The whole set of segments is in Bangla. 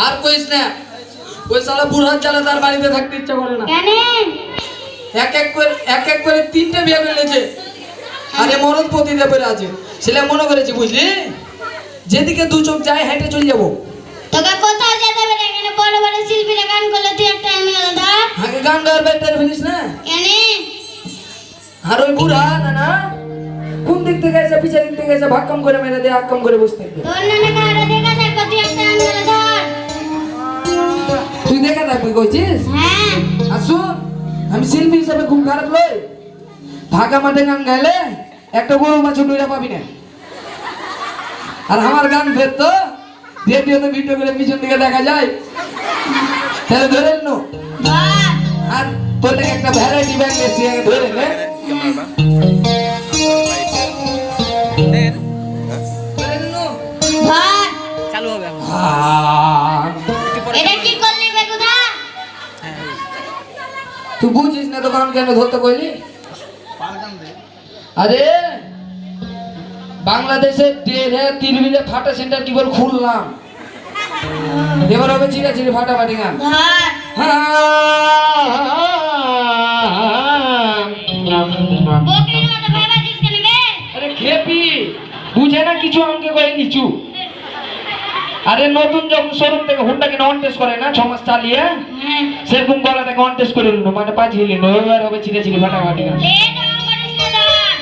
আর কইস না ওই শালা বুড়া চালা তার বাড়িতে থাকতে ইচ্ছা করে না কেন এক এক করে তিনটে বিয়ে ফেলেছে আরে মরদ পতিতে পড়ে আছে ছেলে মনে করেছে বুঝলি যেদিকে দু চোখ যায় হেঁটে চলে যাবো তোকে কোথাও যেতে হবে না এখানে বড় বড় শিল্পীরা গান করলে তুই একটা এনে গেল ধর আগে গান গাওয়ার বেটার ফেলিস না কেন আর ওই বুড়া না না কোন দিক থেকে এসে পিছে দিক থেকে এসে ভাগ কম করে মেরে দিয়ে হাক কম করে বসে থাকবে তোর নানা কারে দেখা থাকবে তুই একটা এনে গেল ধর তুই দেখা থাকবি কইছিস হ্যাঁ আসু আমি শিল্পী হিসেবে খুব খারাপ লই ভাগা মাঠে গান গাইলে একটা গরু মাছ নুইরা পাবি না আর আমার গান ফের তো রেডিওতে ভিডিও করে পিছন দিকে দেখা যায় তাহলে ধরে নো ধর আর তোর থেকে একটা ভ্যারাইটি ব্যাগ এসে ধরে নে ধর চালু হবে এখন এটা কি করলি বেগুদা তুই বুঝিস না তো গান কেন ধরতে কইলি আরে বাংলাদেশে দেড়ে তিরবিলে ফাটা সেন্টার কি বল খুললাম এবার হবে চিরা চিরি ফাটাফাটি গান ধর বকির মতো ভাবা জিস কেন বে আরে খেপি বুঝে না কিছু আমাকে কয়ে নিচু আরে নতুন যখন শোরুম থেকে হুন্ডা কিনে অন টেস্ট করে না 6 মাস চালিয়ে হ্যাঁ সেরকম গলাটাকে অন টেস্ট করে নিল মানে পাঁচিয়ে নিল এবার হবে চিরা চিরি ফাটাফাটি গান লেট অন করিস না ধর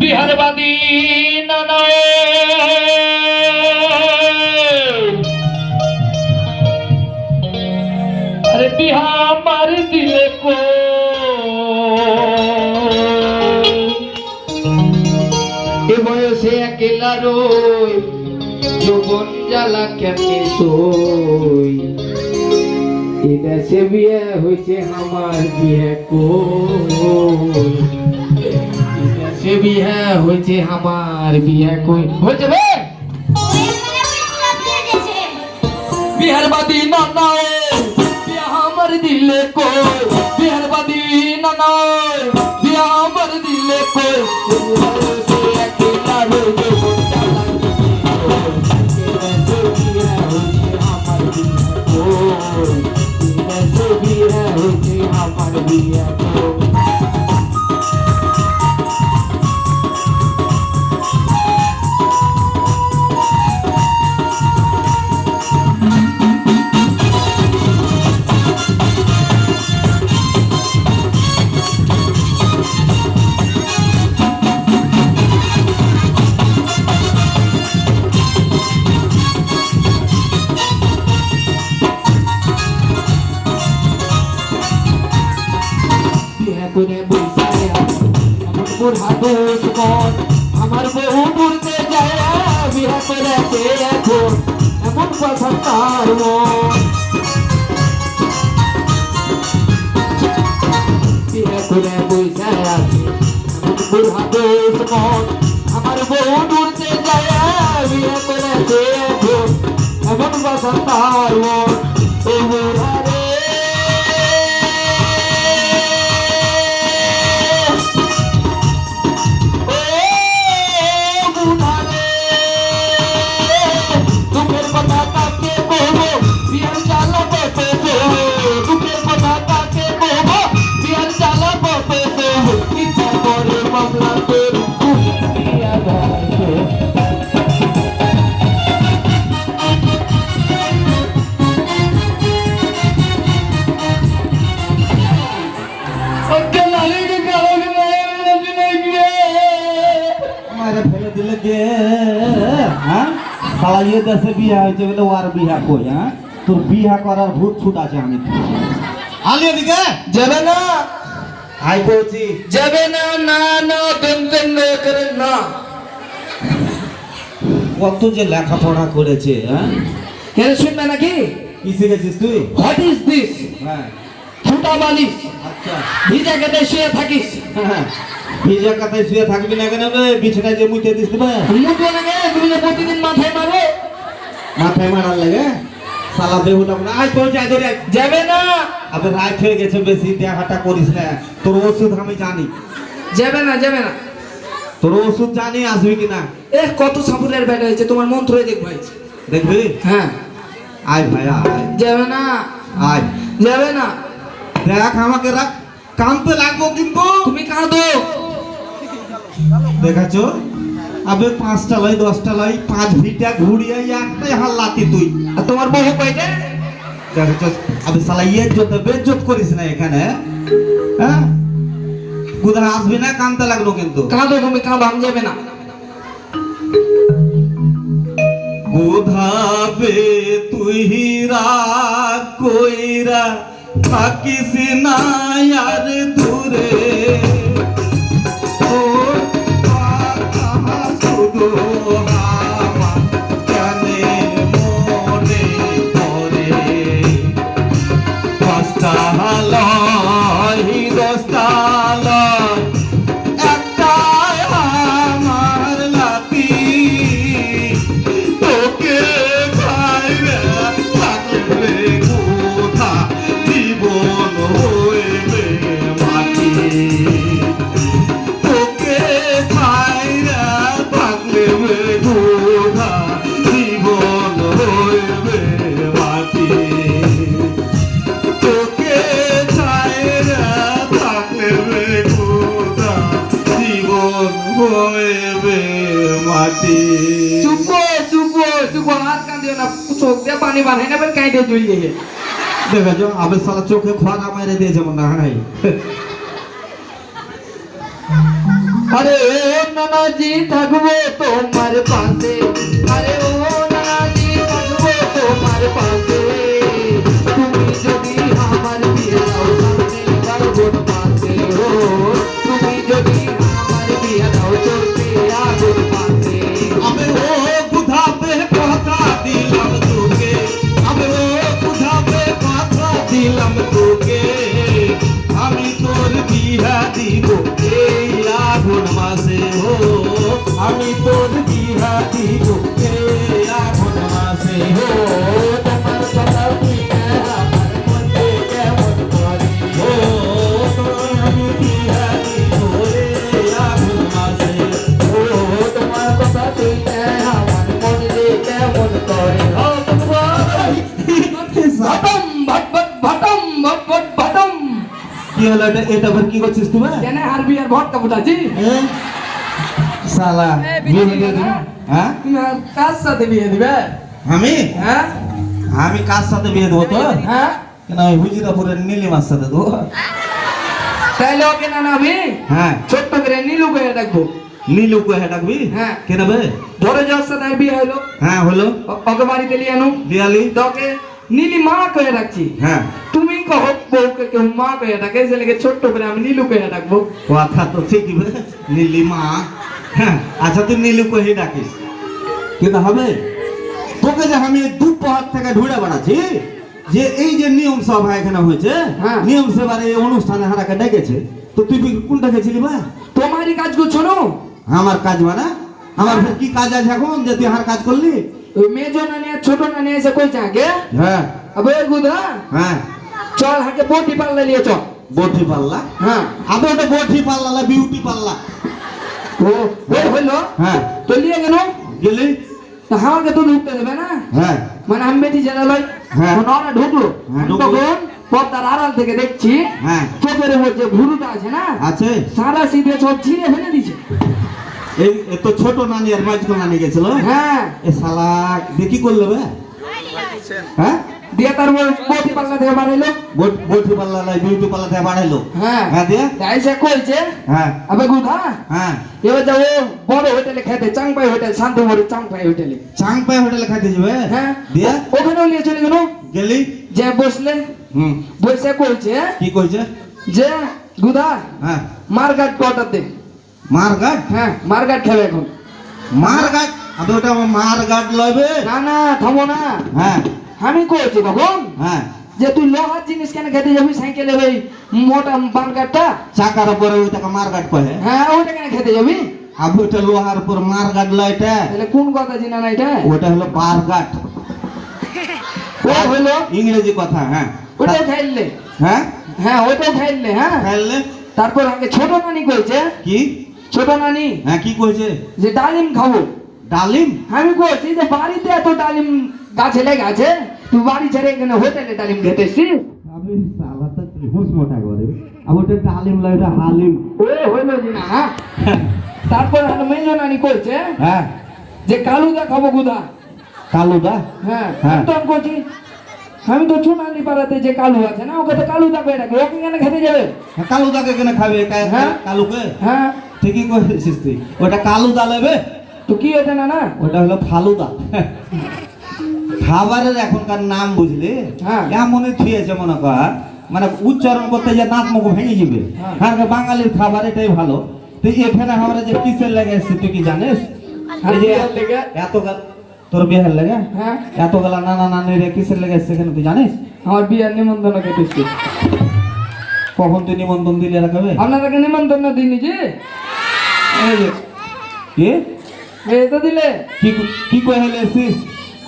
বিহারবাদী নানা अरे बिहा मार दिल को ए বয়সে একলা রই যৌবন জ্বালা কেমনে সই এ দেশে বিয়ে হইছে আমার বিয়ে কই এ দেশে বিয়ে হইছে আমার বিয়ে কই হইছে বে ওই মানে বিপ্লব দিয়ে দিয়েছে বিহারবাদী নানা আমার দিলে কই বিহারবাদী নানা বিয়া আমার দিলে কই সে একলা রই যৌবন জ্বালা আমার বিয়া কই করে বইসায় এমন বুড়া দুশ্মন আমার বহু দূরতে যায় বিয়া করেছে এখন এমন কথা তার মন বিয়া করে বইসায় আছে এমন বুড়া দুশ্মন আমার বহু দূরতে যায় বিয়া করেছে এখন এমন কথা তার মন ও বুড়া রে দুঃখের কথা কাকে বলবো বিয়ার জ্বালা পেতে দুঃখের কথা যে হ্যাঁ শালা ইয়ে দেশে বিয়া হয়েছে বলে ওর বিয়া কই হ্যাঁ তোর বিয়া করার ভূত ছুট আছে আমি আলি এদিকে যাবে না আই বলছি যাবে না না না বেন না করে না কত যে লেখাপড়া করেছে হ্যাঁ কেন শুনবে নাকি কি শিখেছিস তুই হোয়াট ইজ দিস হ্যাঁ ফুটা বালিশ আচ্ছা ভিজা কেটে শুয়ে থাকিস হ্যাঁ ভিজা কাতায় শুয়ে থাকবি না কেন রে বিছানায় যে মুইতে দিস দেবে মুখে লাগে তুমি যে প্রতিদিন মাথায় মারো মাথায় মারার লাগে শালা বেহুদা না আজ পৌঁছে আয় ধরে আয়। যাবে না আবে রাত হয়ে গেছে বেশি দেখাটা করিস না তোর ওষুধ আমি জানি যাবে না যাবে না তোর ওষুধ জানি আসবি কিনা এ কত সাপুরের ব্যাট হয়েছে তোমার মন্ত্রই দেখবো আজ। দেখবি হ্যাঁ আয় ভাই আয় যাবে না আয় যাবে না দেখ আমাকে রাখ কামতে লাগবো কিন্তু তুমি কাঁদো দেখাছো আবে 5টা লাই 10টা লাই 5 ভিটা ঘুরিয়ে একটাই হাল্লাতি তুই আর তোমার বহু কয়টা দেখাছো আবে শালা ইজ্জত বেজ্জত করিস না এখানে হ্যাঁ কোথায় আসবি না কামতে লাগলো কিন্তু কাঁদো তুমি কাঁদো আমি যাবে না কোধাবে তুই রাগ কইরা থাকিস না আর দূরে তোর কথা শুধু আমার কানে মনে পড়ে 5টা লয় 10টা লয় একটাই আমার লাতি তোকে খাইরে থাকবে কোথা জীবন হইবে মাটি তোকে খাইরে থাকবে কোথা জীবন হইবে মাটি তোকে ছাইরা থাকবে কোথা জীবন হইবে মাটি চুপ হাত কাঁদিও না চোখ দিয়ে পানি বানাই না কাঁদে জড়িয়ে গে দেখেছো আবে সালা চোখে খোয়ারা মেরে দিয়েছে মনে হয় আরে ও নানাজি থাকবো তোমার পাশে আরে ও নানাজি থাকবো তোমার পাশে তুমি যদি আমার বিয়ে দাও সামনে আগুন পাশে ও তুমি যদি আমার বিয়ে দাও চলতে আগুন পাশে আবে ও বুঝাবে কথা দিলাম তোকে আবে ও বুঝাবে কথা দিলাম তোকে আমি তোর বিয়া দিব এই আগুন মাসে ও আমি তোর বিয়া দিব এই আগুন মাসে ও তোমার কথা শুনে আমার মনে কেমন করে ও তোর আমি বিয়া দিব এই আগুন মাসে ও তোমার কথা শুনে আমার মনে কেমন করে ও ভাটম ভট ভট ভাটম ভট ভট ভাটম কি হলো এটা আবার কি করছিস তুমি কেন আরবি আর ভটকা ফুটাছি শালা বিয়ে দিয়ে দিবি হ্যাঁ তুমি আর কার সাথে বিয়ে দিবে আমি হ্যাঁ আমি কার সাথে বিয়ে দেবো তো হ্যাঁ কেন আমি হুজিরাপুরের নীলিমার সাথে দেবো তাইলে ওকে না নামি হ্যাঁ ছোট্ট করে নীলু করে ডাকবো নীলু কে ডাকবি হ্যাঁ। কেন বে ধরে যাওয়ার সাথে আর বিয়ে হইলো হ্যাঁ হলো ওকে বাড়িতে নিয়ে আনু দিয়ালি তোকে নীলি মা করে ডাকছি হ্যাঁ তুমি কহ বউকে কেউ মা করে ডাকে ছেলেকে ছোট্ট করে আমি নীলু করে ডাকবো কথা তো ঠিকই বে নীলিমা হ্যাঁ আচ্ছা তুই নীলু কে ডাকিস কিন্তু হবে তোকে যে আমি দুপহার থেকে ঢুড়ে বেড়াচ্ছি যে এই যে নিয়ম সভা এখানে হয়েছে হ্যাঁ। নিয়ম সভার এই অনুষ্ঠানে হারাকে ডেকেছে তো তুই কোনটা গেছিলি বা তোমারই কাজ করছো না আমার কাজ মানে আমার ফের কি কাজ আছে এখন যে তুই হার কাজ করলি ওই মেজো না নিয়ে ছোট না নিয়ে এসে কইছে আগে হ্যাঁ আবে গুদা হ্যাঁ চল হাকে বটি পাল্লা নিয়ে চল বটি পাল্লা হ্যাঁ আবে ওটা বটি পাল্লা না বিউটি পাল্লা ও হইলো হ্যাঁ তো নিয়ে গেল গেলি তা আমাকে তো ঢুকতে দেবে না হ্যাঁ মানে আমি বেটি জানা লই হ্যাঁ। ওরা ঢুকলো হ্যাঁ, আমি ঢুকলো। তখন পর্দার আড়াল থেকে দেখছি হ্যাঁ চোখের মধ্যে ভুরুটা আছে না আছে সারা সিধে সব ছিঁড়ে ফেলে দিছে এই এ তো ছোট নানি আর মাঝ তো নানি গেছিল হ্যাঁ এ শালা দেখি করলো বে হ্যাঁ দিয়ে তারপর বটি পাল্লা থেকে বানাইলো বটি পাল্লা নাই বিউটি পাল্লা থেকে বানাইলো হ্যাঁ হ্যাঁ দিয়ে আইসা কইছে হ্যাঁ আবে গুধা হ্যাঁ এবার যাও বড় হোটেলে খেতে চাংপাই হোটেল শান্তমুড়ি চাংপাই হোটেলে চাংপাই হোটেলে খাইতে যাবে হ্যাঁ দিয়ে ওখানেও নিয়ে চলে গেল গেলি যে বসলে বসে কইছে কি কইছে যে গুধা হ্যাঁ মারগাট অর্ডার দে মারগাট হ্যাঁ মারগাট খাবে এখন মারগাট আবে ওটা মারগাট লইবে না না থামো না হ্যাঁ আমি কইছি তখন হ্যাঁ যে তুই লোহার জিনিস কেন খেতে যাবি সাইকেলে ওই মোটা মারগাটটা চাকার উপরে ওইটাকে মারগাট কহে হ্যাঁ ওইটা কেন খেতে যাবি আবে ওটা লোহার উপর মারগাট লয়টা তাহলে কোন কথা জিনা না এটা ওটা হলো বারগাট ও হলো ইংরেজি কথা হ্যাঁ ওটাও খাইলে হ্যাঁ হ্যাঁ ওইটাও খাইলে হ্যাঁ খাইলে তারপর আগে ছোট নানি কইছে কি ছোট নানি হ্যাঁ কি কইছে যে ডালিম খাবো ডালিম আমি কইছি যে বাড়িতে এত ডালিম গাছে লেগে আছে তুই বাড়ি ছেড়ে এখানে হোটেলে ডালিম খেতেছিস আমি সালা তো হুঁস মোটা করে আবে ওটা ডালিম লয়টা হালিম ও হইলো জিনা হ্যাঁ তারপর মেজো নানি কইছে হ্যাঁ যে কালুদা খাবো গুদা কালুদা হ্যাঁ হ্যাঁ। আমি তখন করছি আমি তো চুনানি পাড়াতে যে কালু আছে না ওকে তো কালুদা কয়ে ডাকে ওকে কেন খেতে যাবে কালুদাকে কেন খাবে হ্যাঁ। কালুকে হ্যাঁ ঠিকই কইছিস তুই ওটা কালুদা নেবে তো কি হয়েছে না না ওটা হলো ফালুদা খাবারের এখনকার নাম বুঝলি হ্যাঁ। এমনই থুয়েছে মনে কর মানে উচ্চারণ করতে যে দাঁত মুখ ভেঙে যাবে হ্যাঁ। কারণ কি বাঙালির খাবার এটাই ভালো তুই এখানে আমরা যে কিসের লেগে এসেছি তুই কি জানিস এই যে বিয়ের লেগে? এত তোর বিয়ের লেগে হ্যাঁ এত গেলা নানা নানির কিসের লেগে এসেছে এখানে তুই জানিস আমার বিয়ের নিমন্ত্রণ খেতেছি কখন তুই নিমন্ত্রণ দিলে রাখবে আপনাদেরকে নিমন্ত্রণ দিনি যে এই যে, কি এই তো দিলে কি কি কই হলে এসেছিস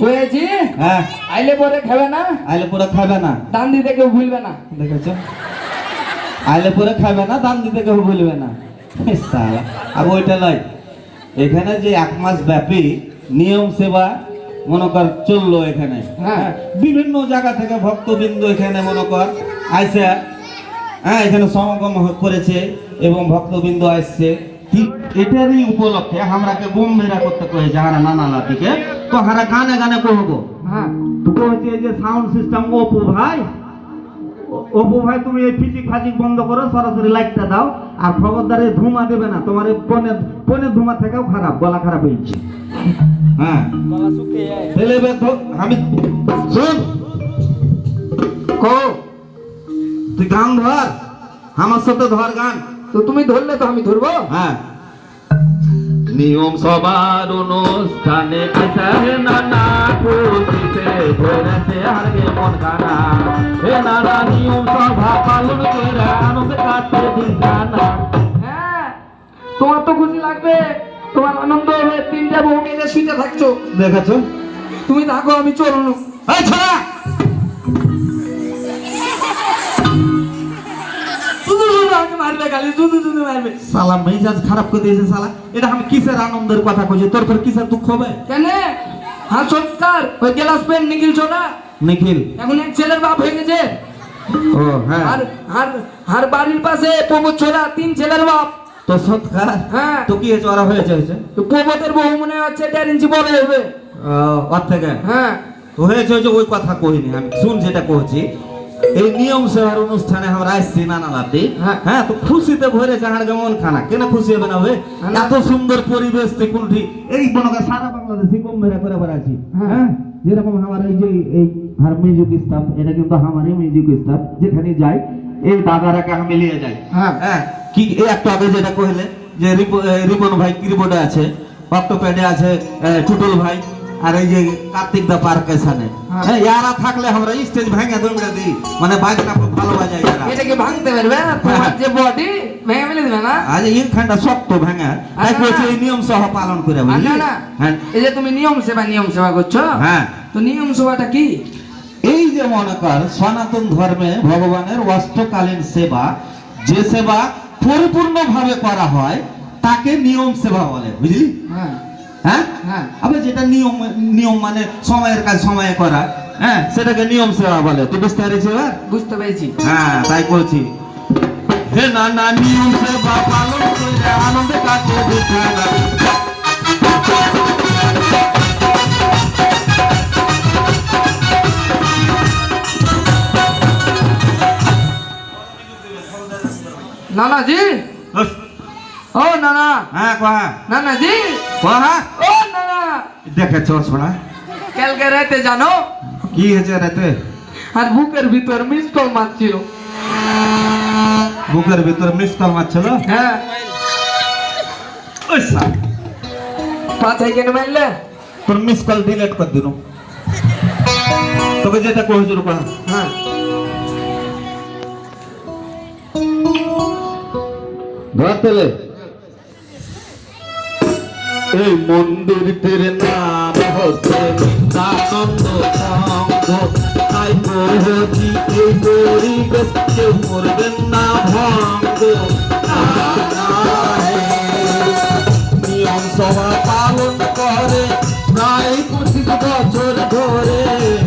কয়েছি হ্যাঁ আইলে পরে খাবে না আইলে পুরো খাবে না দান দিতে কেউ ভুলবে না দেখেছ আইলে পরে খাবে না দান দিতে কেউ ভুলবে না সালা আর ওইটা নয় এখানে যে 1 মাস ব্যাপী নিয়ম সেবা মনে কর চললো এখানে হ্যাঁ। বিভিন্ন জায়গা থেকে ভক্তবৃন্দ এখানে মনে কর আইসে হ্যাঁ এখানে সমাগম করেছে এবং ভক্তবৃন্দ আসছে ঠিক এটারই উপলক্ষে আমরাকে বোম মেরা করতে কয়েছে হারা নানা লাতিকে তো হারা গানে গানে কহবো হ্যাঁ তো কয়েছে যে সাউন্ড সিস্টেম অপু ভাই তুমি এই ফিজিক ফাজিক বন্ধ করো সরাসরি লাইটটা দাও আর খবরদারে ধুমা দেবে না তোমার এই পনে ধুমা থেকেও খারাপ গলা খারাপ হয়েছে হ্যাঁ তাহলে এবার আমি শুন কো তুই গান ধর আমার সাথে ধর গান তো তুমি ধরলে তো আমি ধরবো হ্যাঁ নিয়ম সবার অনুষ্ঠানে আসা হে নানা খুশিতে ধরেছে আগে মন কানা হে নানা নিয়ম সভা পালন করে আনন্দ কাটে দিন জানা হ্যাঁ তোমার তো খুশি লাগবে তোমার আনন্দ হবে 3টা বউ মেয়ে শুইতে থাকছো দেখেছো তুমি থাকো আমি চলুন এই ছড়া আমাকে মারবে খালি শুধু শুধু মারবে সালা মেজাজ খারাপ করে দিয়েছে সালা এটা আমি কিসের আনন্দের কথা কইছি তোর ফের কিসের দুঃখ হবে কেন হ্যাঁ সৎকার ওই গ্লাস পেন নিখিল ছোটা নিখিল এখন এক ছেলের বাপ হয়ে গেছে ও হ্যাঁ আর আর আর বাড়ির পাশে প্রবোধ ছোড়া 3 ছেলের বাপ তো সৎকার হ্যাঁ তো কি হয়েছে ওরা হয়েছে তো প্রবোধের বউ মনে হচ্ছে 1.5 ইঞ্চি বড় হবে ওর থেকে হ্যাঁ তো হয়েছে যে ওই কথা কইনি আমি শুন যেটা কইছি এই নিয়ম সেবার অনুষ্ঠানে আমরা আসছি নানা লাতি হ্যাঁ। হ্যাঁ তো খুশিতে ভরে যাহার কেমন খানা কেন খুশি হবে না হবে না। এত সুন্দর পরিবেশ দেখুনটি এই বনকা সারা বাংলাদেশে কম মেরা করে বেড়াচ্ছি হ্যাঁ। হ্যাঁ যেরকম আমার এই যে এই আর মিউজিক স্টাফ এটা কিন্তু আমারই মিউজিক স্টাফ যেখানে যাই এই দাদারাকে আমি নিয়ে যাই হ্যাঁ। হ্যাঁ কি এই একটু আগে যেটা কইলে যে রিপন ভাই কিবোর্ডে আছে অক্টোপ্যাডে আছে টুটুল ভাই আর এই যে কার্তিক দা পার্ক এখানে হ্যাঁ। হ্যাঁ ইয়ারা থাকলে আমরা স্টেজ ভাঙা দৌড়ে দিই মানে বাইকটা খুব ভালো বাজায় ইয়ারা এটাকে ভাঙতে পারবে তোমার যে বডি ভেঙে ফেলে দিবে না আজ এইখানটা শক্ত ভাঙা তাই না, কইছে না। এই নিয়ম সহ পালন করে আর বুঝলি না না হ্যাঁ এই যে তুমি নিয়ম সেবা করছো হ্যাঁ তো নিয়ম সেবাটা কি এই যে মনে কর সনাতন ধর্মে ভগবানের অষ্টকালীন সেবা যে সেবা পরিপূর্ণভাবে করা হয় তাকে নিয়ম সেবা বলে বুঝলি হ্যাঁ হ্যাঁ হ্যাঁ আবার যেটা নিয়ম নিয়ম মানে সময়ের কাজ সময়ে করা হ্যাঁ সেটাকে নিয়ম সেবা বলে তুই বুঝতে পারছিস এবার বুঝতে পেরেছি হ্যাঁ তাই বলছি হে নানা নিয়ম সেবা পালন করে আনন্দে কাটে দিখানা नाना जी ओ नाना হ্যাঁ কহা नाना जी কহা ओ नाना দেখেছ শোনা कल के रहते जानो কি হয়েছে রাতে আর বুকের ভিতর মিস কল মারছিল বুকের ভিতর মিস কল মারছিল হ্যাঁ ওই সাল পাছাই কেন মারলে তোর মিস কল ডিলিট করে দিনু তোকে যেটা কইছিল কহা হ্যাঁ ধরতেলে এই মন্দিরটির নাম হচ্ছে নিত্যানন্দ সংঘ তাই প্রভুজি এই পরিবেশ কেউ করবেন না ভঙ্গ নিয়ম সভা পালন করে প্রায় 25 বছর ধরে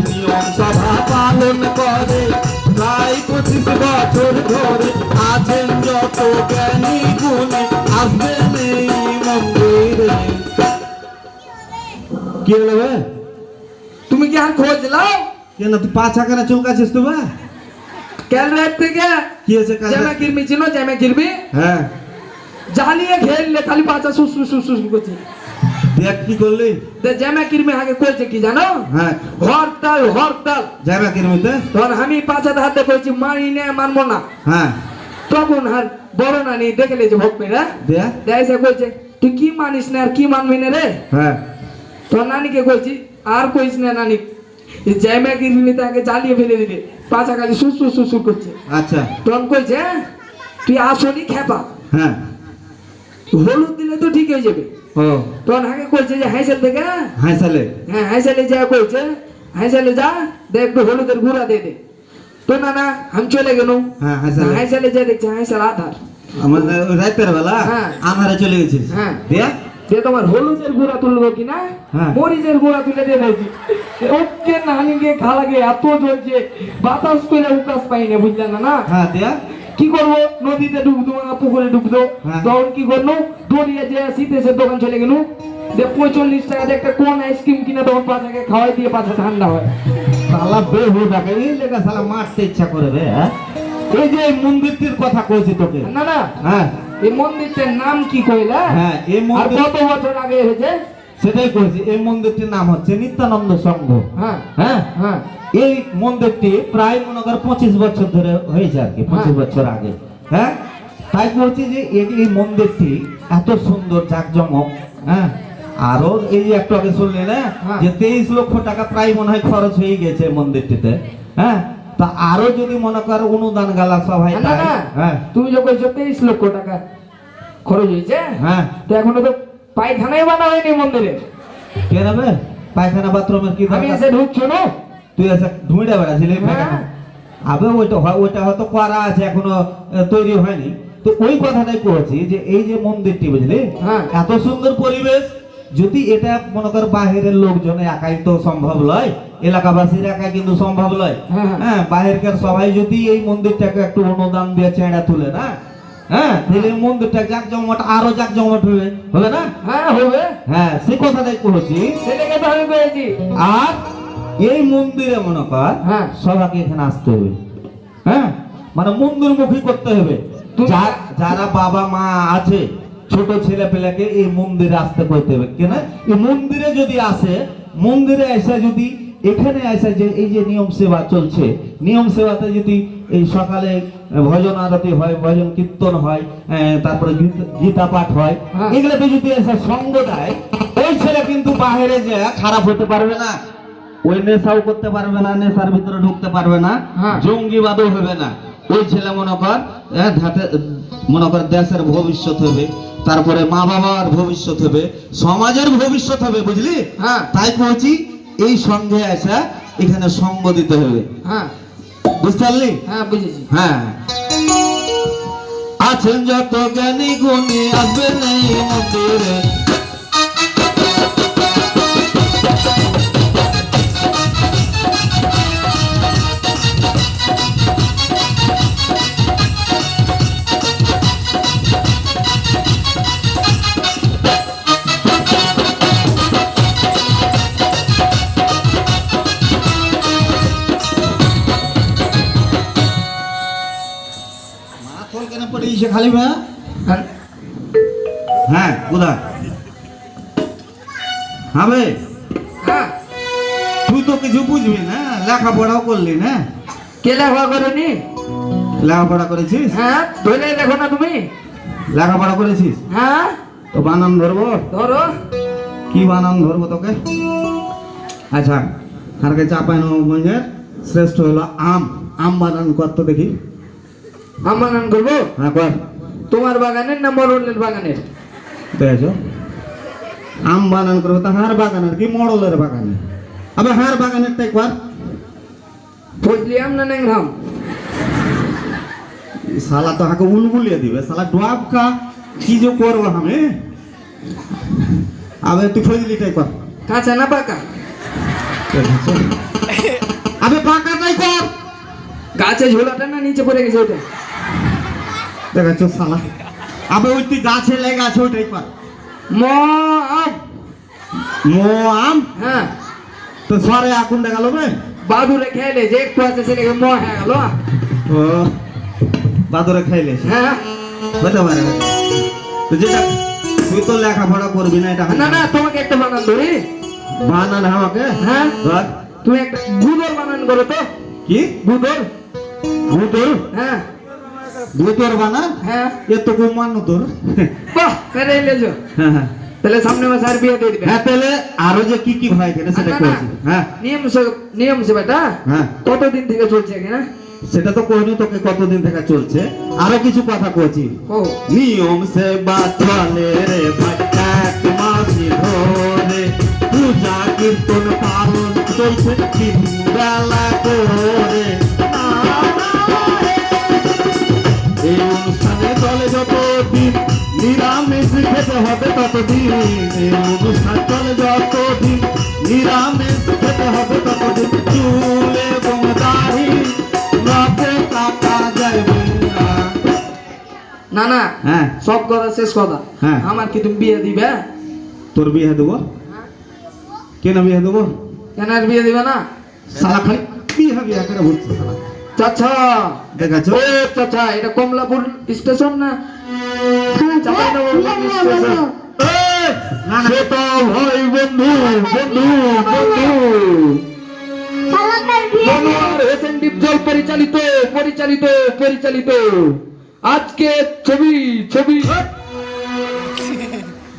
নিয়ম সভা পালন করে প্রায় 25 বছর ধরে আছেন যত জ্ঞানী গুণী আসবেন এই মন্দিরে কি হলো বে তুমি কি আর খোঁজ লাও কেন তুই পাছা কেন চুলকাছিস তুই বা কাল রাত থেকে কি হয়েছে কাল জামা কিরমি চিনো জামা কিরমি হ্যাঁ জ্বালিয়ে ঘেরলে খালি পাছা সুসু সুসু করছে দেখ কি করলি তে জামা কিরমি আগে কইছে কি জানো হ্যাঁ হরতাল যাবে কিরমিতে তখন আমি পাছা হাতে কইছি মানি নে মানবো না হ্যাঁ তখন আর বড় নানি দেখলে যে ভোগ মেরা দেখ দেয়সে কইছে তুই কি মানিস না আর কি মানবি না রে হ্যাঁ তোর নানিকে কইছি আর কইস না নানি এই জামা কিরমি তাকে জ্বালিয়ে ফেলে দিলে পাছা খালি সুসু সুসু করছে আচ্ছা তখন কইছে তুই আসলি খেপা হ্যাঁ হলুদ দিলে তো ঠিক হয়ে যাবে ও তখন আগে কইছে যে হাইসেল থেকে হাসালে হ্যাঁ হাইসেলে যা কইছে হাইসেলে যা দেখ একটু হলুদের গুঁড়া দে দে তো না না আমি চলে গেল হ্যাঁ হাসালে হাইসেলে যা দেখছে হাইসেল আধার আমাদের রাতের বেলা হ্যাঁ। আন্ধারে চলে গেছিস হ্যাঁ। দেখ যে তোমার হলুদের গুঁড়া তুলবো কিনা হ্যাঁ। মরিচের গুঁড়া তুলে দিয়ে দেখি ওকে নানিকে খালাগে এত জ্বলছে বাতাস করে উকাস পাই না বুঝলেন না হ্যাঁ দেখ কি করবো নদীতে ডুবতো না পুকুরে ডুবতো হ্যাঁ। তখন কি করলো দড়িয়ে যে শীতের দোকান চলে গেল যে 45 টাকা দিয়ে একটা কোন আইসক্রিম কিনে তখন পাছাকে খাওয়াই দিয়ে পাছা ঠান্ডা হয় সালা বেহু দেখে এই লেগা সালা মারতে ইচ্ছা করে রে হ্যাঁ? এই যে এই মন্দিরটির কথা কইছি তোকে না না হ্যাঁ এই মন্দিরটার নাম কি কইলা হ্যাঁ এই আর মন্দির কত বছর আগে হয়েছে সেটাই কইছি এই মন্দিরটির নাম হচ্ছে নিত্যানন্দ সংঘ হ্যাঁ হ্যাঁ হ্যাঁ এই মন্দিরটি প্রায় মনে কর 25 বছর ধরে হয়েছে আর কি 25 হ্যাঁ। বছর আগে হ্যাঁ তাই বলছি যে এই মন্দিরটি এত সুন্দর জাঁকজমক হ্যাঁ আরো এই যে একটু আগে শুনলে না হ্যাঁ। যে 23 লক্ষ টাকা প্রায় মনে হয় খরচ হয়ে গেছে এই মন্দিরটিতে হ্যাঁ তা আরো যদি মনে কর অনুদান গালা সবাই না দেয়, না হ্যাঁ তুমি যে কইছো 23 লক্ষ টাকা খরচ হয়েছে হ্যাঁ তো এখনো তো পায়খানাই বানা হয়নি মন্দিরে কে নেবে পায়খানা বাথরুমের কি আমি দরকার এসে ঢুকছো না তুই এসে ধুইড়া বেড়াছিলি হ্যাঁ। আবে ওইটা হয়তো করা আছে এখনো তৈরি হয়নি তো ওই কথাটাই কইছি যে এই যে মন্দিরটি বুঝলি হ্যাঁ। এত সুন্দর পরিবেশ যদি এটা মনে কর বাহিরের লোকজন একাই তো সম্ভব নয় এলাকাবাসীর একাই কিন্তু সম্ভব নয় হ্যাঁ। হ্যাঁ বাহিরকার সবাই যদি এই মন্দিরটাকে একটু অনুদান দিয়ে চেঁড়া তুলে না হ্যাঁ তাহলে এই মন্দিরটা জাঁকজমট আরো জাঁকজমট হবে না হ্যাঁ হবে হ্যাঁ সেই কথাটাই কইছি সেটাকে তো আমি করেছি আর এই মন্দিরে মনে কর হ্যাঁ। সবাইকে এখানে আসতে হবে হ্যাঁ মানে মন্দিরমুখী করতে হবে তুমি- যারা বাবা মা আছে ছোট ছেলে পেলেকে এই মন্দিরে আসতে করতে হবে কেন এই মন্দিরে যদি আসে মন্দিরে এসে যদি এখানে এসে যে এই যে নিয়ম সেবা চলছে নিয়ম সেবাতে যদি এই সকালে ভজন আরতি হয় ভজন কীর্তন হয় তারপরে গীতা পাঠ হয় হ্যাঁ। এগুলোতে যদি এসে সঙ্গ দেয় ওই ছেলে কিন্তু বাইরে যে খারাপ হতে পারবে না ওই নেশাও করতে পারবে না নেশার ভিতরে ঢুকতে পারবে না হ্যাঁ। জঙ্গিবাদও হবে না ওই ছেলে মনে কর মনে কর দেশের ভবিষ্যৎ হবে তারপরে মা বাবার ভবিষ্যৎ হবে সমাজের ভবিষ্যৎ হবে বুঝলি হ্যাঁ। তাই বলছি এই সঙ্গে আসা এখানে সঙ্গ দিতে হবে হ্যাঁ বুঝতে পারলি হ্যাঁ বুঝেছি হ্যাঁ আছেন যত জ্ঞানী গুণী আসবেন এই মন্দিরে করে ইসে খালি ভাই হ্যাঁ, হ্যাঁ কোথায় হবে হ্যাঁ তুই তো কিছু বুঝবি না লেখাপড়াও করলি না কে লেখা করেনি? লেখাপড়া করেছিস হ্যাঁ ধরে দেখো না তুমি। লেখাপড়া করেছিস হ্যাঁ তো বানান ধরবো ধরো। কি বানান ধরবো তোকে আচ্ছা হারকে চাঁপাইনবাবগঞ্জের শ্রেষ্ঠ হলো আম আম বানান কর তো দেখি আমার নাম করবো। হ্যাঁ কর তোমার বাগানের না মরলের বাগানের? দেখো আম বানান করবো তা হার বাগানের কি মডলের বাগানে আবার হার বাগানের টাই কর ফজলি আম না ন্যাংরাম? সালা তো হাকে উলগুলিয়ে দিবে সালা ডোয়াব কা কি যে করবো আমি আবে তুই ফজলিটাই কর কাঁচা না পাকা? আবে পাকাটাই কর গাছে ঝোলাটা না নিচে পড়ে গেছে ওটা? দেখাচ্ছ সালা আবে ওই তুই গাছে লেগে আছে ওইটাই কর ম আম। মো আম হ্যাঁ তো সরে আকুন দেখাল বে বাদুরে খেলে যে একটু আছে সেটাকে ম হয়ে গেল। ও বাদরে খাইলে হ্যাঁ হতে পারে তো যেটা তুই তো লেখাপড়া করবি না এটা না না তোমাকে একটা বানান ধরি। বানান আমাকে হ্যাঁ ধর। তুমি একটা গুদর বানান করো তো। কি গুদর? ভূতর হ্যাঁ ভূতর বানান হ্যাঁ এ তো গুমান তোর বাহ করে এলেছো। হ্যাঁ হ্যাঁ তাহলে সামনে মাসে আর বিয়ে দিয়ে দিবে। হ্যাঁ তাহলে আরো যে কি কি হয় কেন সেটা না, না, কইছি হ্যাঁ নিয়ম সে বেটা হ্যাঁ কতদিন থেকে চলছে এখানে? সেটা তো কইনি তোকে কতদিন থেকে চলছে আরো কিছু কথা কইছি ও নিয়ম সে বাত চলে রে এক মাসি ধরে পূজা কীর্তন পালন চলছে তিন বেলা করে এই অনুষ্ঠানে চলে যতদিন নিরামিষ খেতে হবে ততদিন এই অনুষ্ঠান চলে যতদিন নিরামিষ খেতে হবে ততদিন চুল এবং দাড়ি রাতে কাটা যাবে না না হ্যাঁ সব কথা শেষ কথা। হ্যাঁ। আমার কি তুমি বিয়ে দিবে? তোর বিয়ে দেবো কেন বিয়ে দেবো কেন আর বিয়ে দিবে না? সালা খালি বিয়ে করে বলছে সালা চাচা দেখাচ্ছ ও চাচা এটা কমলাপুর স্টেশন না? চাঁপাইনবাবগঞ্জ স্টেশন। এই, না না সেটা ভাই বন্ধু বন্ধু বন্ধু শালাকার বিয়ে মনোয়ার হোসেন ডিপজল পরিচালিত পরিচালিত পরিচালিত আজকে ছবি ছবি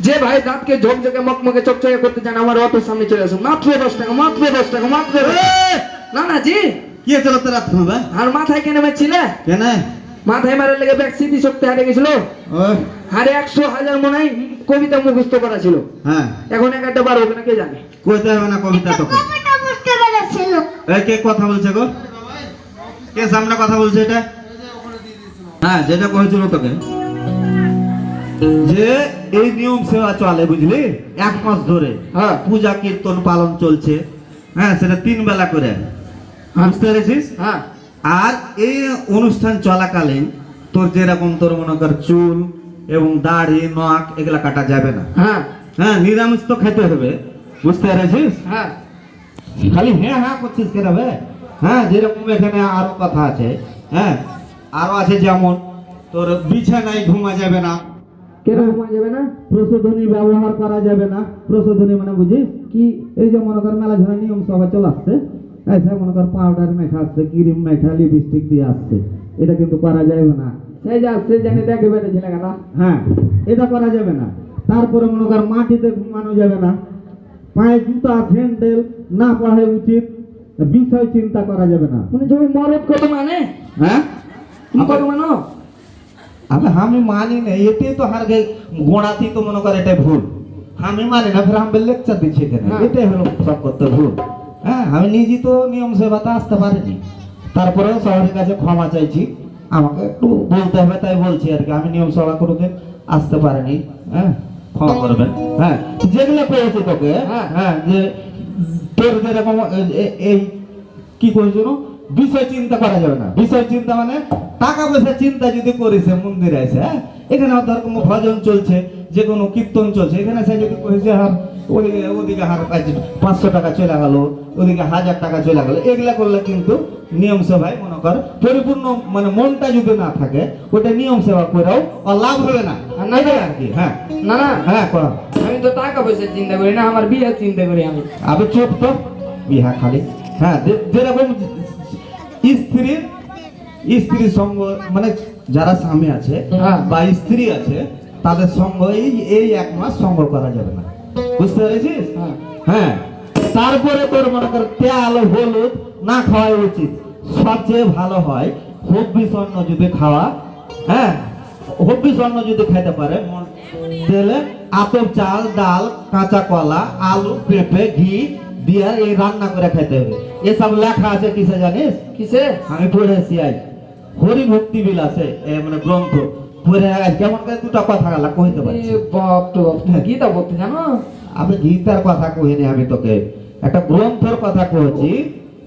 যে ভাই দাঁতকে ঝকঝকে মকমকে চকচকে করতে চান আমার অটোর সামনে চলে আসুন। মাত্র 10 টাকা মাত্র 10 টাকা মাত্র 10 টাকা। না না জি কি চলো তোর রাত হবে আর মাথায় কেন মারছিলে? কেন মাথায় মারার লেগে ব্যাগ স্মৃতি শক্তি হারিয়ে গেছিল। ওই হারে 100,000 মনে হয় কবিতা মুখস্থ করা ছিল। হ্যাঁ এখন একটা বার হবে না কে জানে। কইতে হবে না কবিতা তোকে কবিতা বুঝতে পেরেছিল এই কে কথা বলছে গো কে সামনে কথা বলছে এটা হ্যাঁ যেটা কইছিল তোকে যে এই নিয়ম সেবা চলে বুঝলি 1 মাস ধরে হ্যাঁ পূজা কীর্তন পালন চলছে হ্যাঁ সেটা 3 বেলা করে বুঝতে পেরেছিস হ্যাঁ আর এই অনুষ্ঠান চলাকালীন তোর যেরকম তোর মনে কর চুল এবং দাড়ি নখ এগুলা কাটা যাবে না হ্যাঁ হ্যাঁ নিরামিষ তো খেতে হবে বুঝতে পেরেছিস হ্যাঁ খালি হ্যাঁ হ্যাঁ করছিস কেন বে হ্যাঁ যেরকম এখানে আরো কথা আছে হ্যাঁ আরো আছে যেমন তোর বিছানায় ঘুমা যাবে না কেন ঘুমা যাবে না? প্রসাধনী ব্যবহার করা যাবে না প্রসাধনী মানে বুঝিস কি এই যে মনে কর মেলা ধরনের নিয়ম সভা চলে আসছে আচ্ছা মনে কর পাউডার মেখা আসছে ক্রিম মেখা লিপস্টিক দিয়ে আসছে এটা কিন্তু করা যাবে না সেই যা সে জানে দেখে বেড়েছিল কেন? হ্যাঁ এটা করা যাবে না তারপরে মনে কর মাটিতে ঘুমানো যাবে না পায়ে জুতা স্যান্ডেল না পরা উচিত বিষয় চিন্তা করা যাবে না মানে তুমি মরদ কত মানে? হ্যাঁ তুমি কত মানো? আবে আমি মানি না এটাই তো হার গে গোড়াতেই তো মনে কর এটাই ভুল আমি মানি না ফের আমি লেকচার দিচ্ছি এখানে হ্যাঁ। এটাই হলো সব করতে ভুল হ্যাঁ আমি নিজে তো নিয়ম সেবাতে আসতে পারিনি তারপরেও সবার কাছে ক্ষমা চাইছি আমাকে একটু বলতে হবে তাই বলছি আর কি আমি নিয়ম সভা কোনোদিন আসতে পারিনি হ্যাঁ ক্ষমা করবেন হ্যাঁ যেগুলো পেয়েছি তোকে হ্যাঁ। হ্যাঁ যে তোর যেরকম এই কি করেছিল বিষয় চিন্তা করা যাবে না বিষয় চিন্তা মানে টাকা পয়সা চিন্তা যদি করিস মন্দিরে আসে হ্যাঁ এখানে ধর কোনো ভজন চলছে যে কোনো কীর্তন চলছে এখানে সে যদি কইছে হার ওদিকে হার 500 টাকা চলে গেল ওদিকে 1000 টাকা চলে গেল এগুলা করলে কিন্তু নিয়ম সেবায় মনে কর পরিপূর্ণ মানে মনটা যদি না থাকে ওটা নিয়ম সেবা করেও আর লাভ হবে না না, এটাই আর কি হ্যাঁ না না হ্যাঁ কর আমি তো টাকা পয়সা চিন্তা করি না, আমার বিয়ে চিন্তা করি আমি। আবে চুপ তো বিহা খালি হ্যাঁ যেরকম স্ত্রী সঙ্গ মানে যারা স্বামী আছে হ্যাঁ। বা স্ত্রী আছে তাদের সঙ্গ এই 1 মাস সঙ্গ করা যাবে না, বুঝতে পেরেছিস? হ্যাঁ। হ্যাঁ তারপরে তোর মনে কর তেল হলুদ না খাওয়াই উচিত, সবচেয়ে ভালো হয় হব্বি স্বর্ণ যদি খাওয়া, হ্যাঁ হব্বি স্বর্ণ যদি খাইতে পারে তেলে আতপ চাল ডাল কাঁচা কলা আলু পেঁপে ঘি দিয়ে এই রান্না করে খাইতে হবে। এসব লেখা আছে কিসে জানিস? কিসে? আমি পড়েছি আজ হরি ভক্তি বিলাসে মানে গ্রন্থ পড়ে আজ কেমন করে দুটা কথা গালা কইতে পারছি। এ বাপ তো বাপ, তুমি গীতা পড়তে জানো? আমি গীতার কথা কইনি, আমি তোকে একটা গ্রন্থের কথা কইছি।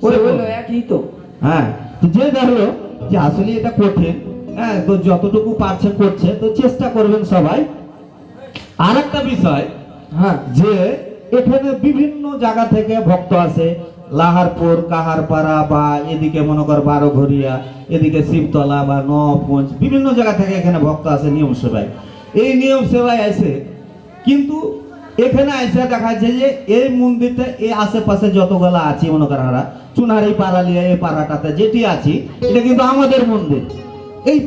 ওই হলো একই তো। হ্যাঁ তো যে দেখলো যে আসলে এটা কঠিন, হ্যাঁ তো যতটুকু পারছে করছে, তো চেষ্টা করবেন সবাই। আর একটা বিষয় হ্যাঁ যে এখানে বিভিন্ন জায়গা থেকে ভক্ত আসে, লাহারপুর কাহারপাড়া বা এদিকে মনে কর বারোঘরিয়া, এদিকে শিবতলা বা নপঞ্চ, বিভিন্ন জায়গা থেকে এখানে ভক্ত আসে নিয়ম সেবায়। এই নিয়ম সেবায় আসে, কিন্তু এখানে আইসা দেখা যাচ্ছে যে এই মন্দিরটা এই আশেপাশে যতগুলা আছে মনে কর আমরা চুনারি পাড়ালিয়া এই পাড়াটাতে যেটি আছি এটা কিন্তু আমাদের মন্দির। এই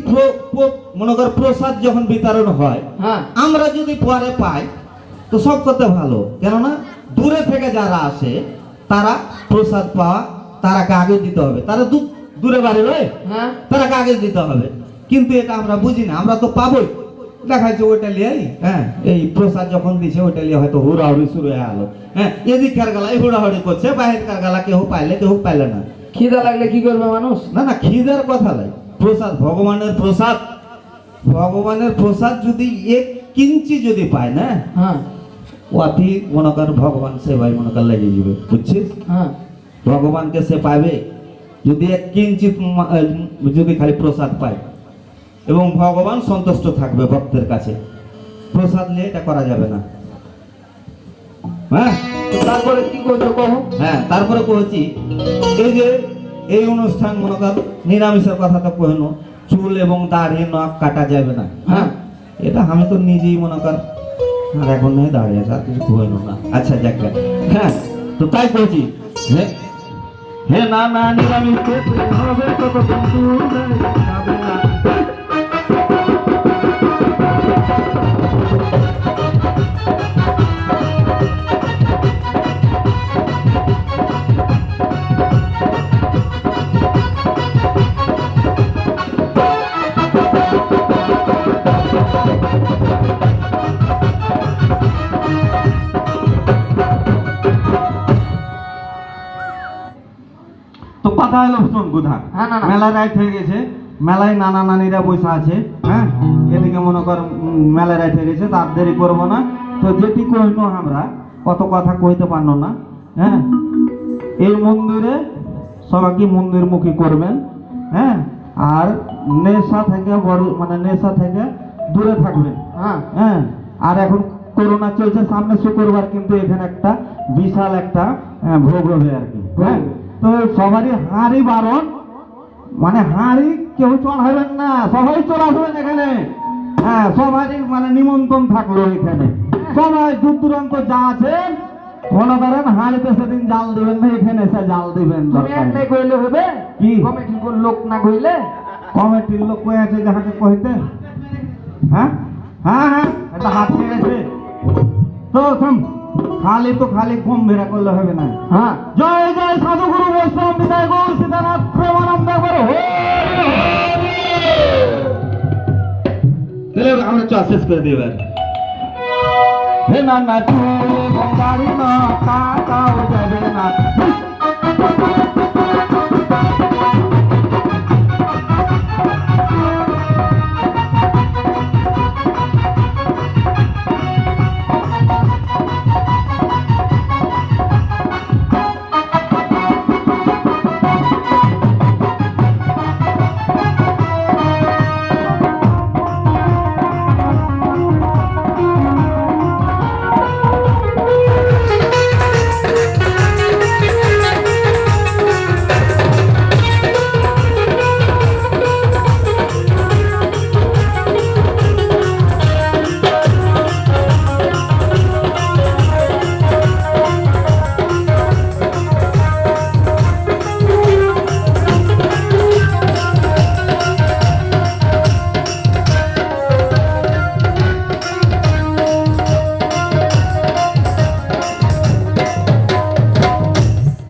মনে কর প্রসাদ যখন বিতরণ হয় হ্যাঁ আমরা যদি পরে পাই তো সব করতে ভালো, কেননা দূরে থেকে যারা আসে তারা প্রসাদ পাওয়া তারাকে আগে দিতে হবে, তারা দূরে বাড়ি রয়ে হ্যাঁ তারাকে আগে দিতে হবে। কিন্তু এটা আমরা বুঝি না, আমরা তো পাবোই, দেখা যাচ্ছে ওইটা লিয়ে হ্যাঁ এই প্রসাদ যখন দিছে ওইটা লিয়ে হয়তো হুড়াহুড়ি শুরু হয়ে গেলো। হ্যাঁ এদিককার গালাই হুড়াহুড়ি করছে, বাহিরকার গালা কেউ পাইলে কেউ পাইলে না। খিদা লাগলে কি করবে মানুষ? না না খিদের কথা নাই, প্রসাদ ভগবানের প্রসাদ, ভগবানের প্রসাদ যদি 1 কিঞ্চি যদি পায় না হ্যাঁ অতি মনে কর ভগবান সেবাই মনে কর লেগে যাবে, বুঝছিস? হ্যাঁ ভগবানকে সে পাবে যদি 1 কিঞ্চিত যদি খালি প্রসাদ পায়, এবং ভগবান সন্তুষ্ট থাকবে ভক্তের কাছে। প্রসাদ নিয়ে এটা করা যাবে না। হ্যাঁ তো তারপরে কি করছো কहो? হ্যাঁ তারপরে কইছি এই যে এই অনুষ্ঠান মনে কর নিরামিষের কথা তো কইনো, চুল এবং দাড়ি নখ কাটা যাবে না। হ্যাঁ এটা আমি তো নিজেই মনে কর আর এখন নয় দাঁড়িয়ে আছে, আর কিছু কইনো না। আচ্ছা যাক গে। হ্যাঁ তো তাই কইছি হে না না নিরামিষ খেতে হবে তো কিন্তু যাবে না। তো কথা হলো শোন গুধা, হ্যাঁ, না, না। মেলা রাইট হয়ে গেছে, মেলায় নানা নানিরা বসে আছে। হ্যাঁ এদিকে মনে কর মেলা রাইট হয়ে গেছে, তার দেরি করবো না। তো যেটি কইনো আমরা কত কথা কইতে পারলো না। হ্যাঁ এই মন্দিরে সবাইকে মন্দিরমুখী করবেন। হ্যাঁ আর নেশা থেকে বড় মানে নেশা থেকে দূরে থাকবেন। হ্যাঁ হ্যাঁ আর এখন করোনা চলছে, সামনে শুক্রবার কিন্তু এখানে একটা বিশাল একটা ভোগ হবে আর কি। হ্যাঁ তো সবারই হাঁড়ি বারণ, মানে হাঁড়ি কেউ চড়াবেন না, সবাই চড়াবেন এখানে। হ্যাঁ সবারই মানে নিমন্ত্রণ থাকলো এখানে, সবাই দূর দূরান্ত যা আছেন মনে করেন হাঁড়িতে সেদিন জাল দিবেন না, এখানে এসে জাল দিবেন। তুমি একটাই কইলে হবে কি? কমিটির কোন লোক না কইলে? কমিটির লোক কই আছে যাহাকে কইতে? হ্যাঁ হ্যাঁ হ্যাঁ এটা হাত ছেড়েছে তো থাম, খালি তো খালি কম ভেড়া করলে হবে না। হ্যাঁ জয় জয় সাধুগুরু বৈষ্ণব বিদায় গৌর সীতানাথ প্রেমানন্দ করো। তাহলে আমরা চা শেষ করে দিই এবার। হে না না চুলে গঙ্গারি না কাটাও যাবে না।